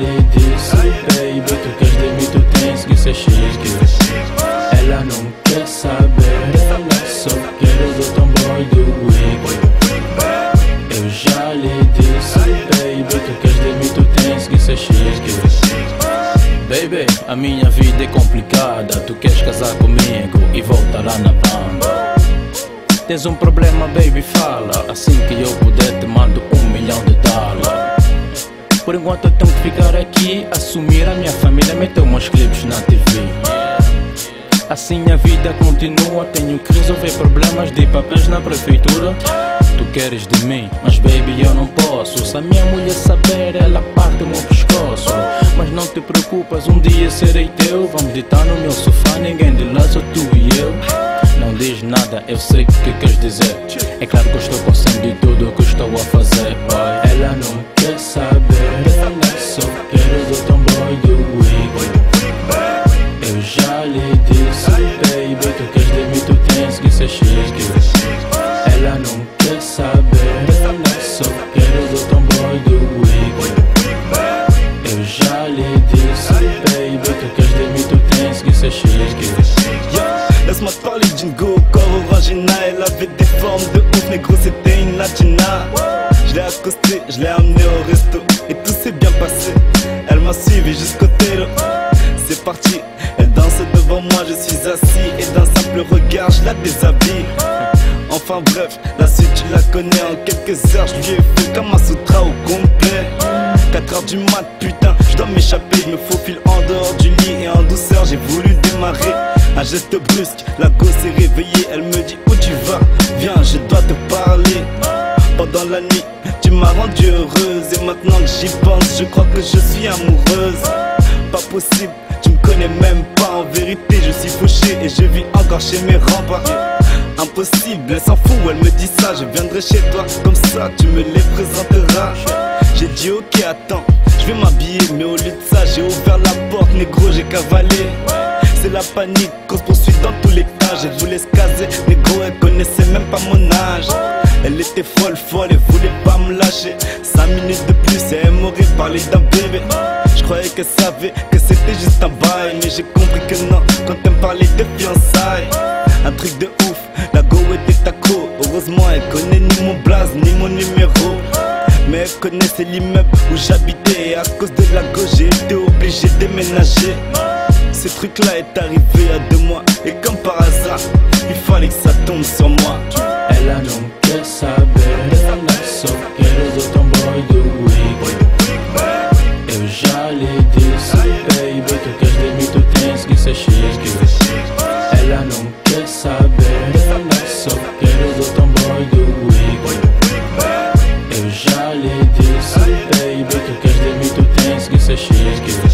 lhe disse, baby, tu queres de mim, tu tens que ser chique. Ela não quer saber, ela só quer o tomboy do Wiki. Eu já lhe disse, baby, tu queres de mim, tu tens que ser chique. Baby, a minha vida é complicada, tu queres casar comigo e voltar lá na banda. Tens um problema, baby, fala, assim que eu puder te mando $1 milhão. Por enquanto eu tenho que ficar aqui, assumir a minha família, meter meus clipes na TV. Assim a vida continua, tenho que resolver problemas de papéis na prefeitura. Tu queres de mim, mas baby eu não posso. Se a minha mulher saber, ela parte o meu pescoço. Mas não te preocupas, um dia serei teu. Vamos deitar no meu sofá, ninguém de lá, só tu e eu. Não diz nada, eu sei o que queres dizer. É claro que eu estou consciente de tudo o que estou a fazer, boy. Ela não quer saber, ela só quer o tomboy do Wiki. Eu já lhe disse, baby, tu queres de mim, tu tens que ser chique. Ela não quer saber, ela só quer o tomboy do Wiki. Eu já lhe disse, baby, tu queres de mim, tu tens que ser chique. Laisse-moi te parler d'une go, corps orangina. Elle avait des formes de ouf, négro c'était une latina. Je l'ai accostée, je l'ai amenée au resto et tout s'est bien passé. Elle m'a suivi jusqu'au télo. C'est parti, elle danse devant moi, je suis assis et d'un simple regard je la déshabille. Enfin bref, la suite tu la connais. En quelques heures je lui ai fait comme un sutra au complet. 4h du mat, putain, je dois m'échapper. Je me faufile en dehors du lit et en douceur j'ai voulu démarrer. Un geste brusque, la go s'est réveillée. Elle me dit où tu vas, viens je dois te parler. Pendant la nuit, tu m'as rendu heureuse. Et maintenant que j'y pense, je crois que je suis amoureuse. Pas possible, tu me connais même pas. En vérité je suis fauché et je vis encore chez mes remparts. Impossible, elle s'en fout, elle me dit ça. Je viendrai chez toi, comme ça tu me les présenteras. J'ai dit ok attends, je vais m'habiller. Mais au lieu de ça j'ai ouvert la porte, négro j'ai cavalé. C'est la panique qu'on se poursuit dans tous les cas. Je voulais se caser, négro elle connaissait même pas mon âge. Elle était folle, elle voulait pas me lâcher. 5 minutes de plus et elle m'aurait parlé d'un bébé. Je croyais qu'elle savait que c'était juste un bail, mais j'ai compris que non, quand elle me parlait de fiançailles. Un truc de ouf, la go était accro. Heureusement elle connaît ni mon blaze ni mon numéro. Mais elle connaissait l'immeuble où j'habitais. Et à cause de la go j'ai été obligé de déménager. Ce truc là est arrivé à 2 mois. Et comme par hasard, il fallait que ça tombe sur moi. Ela não quer saber, ela só quer o tomboy do Wiki. Eu já lhe disse, baby, tu queres de mim, tu tens que ser chique. Ela não quer saber, ela só quer o tomboy do Wiki. Eu já lhe disse, baby, tu queres de mim, tu tens que ser chique.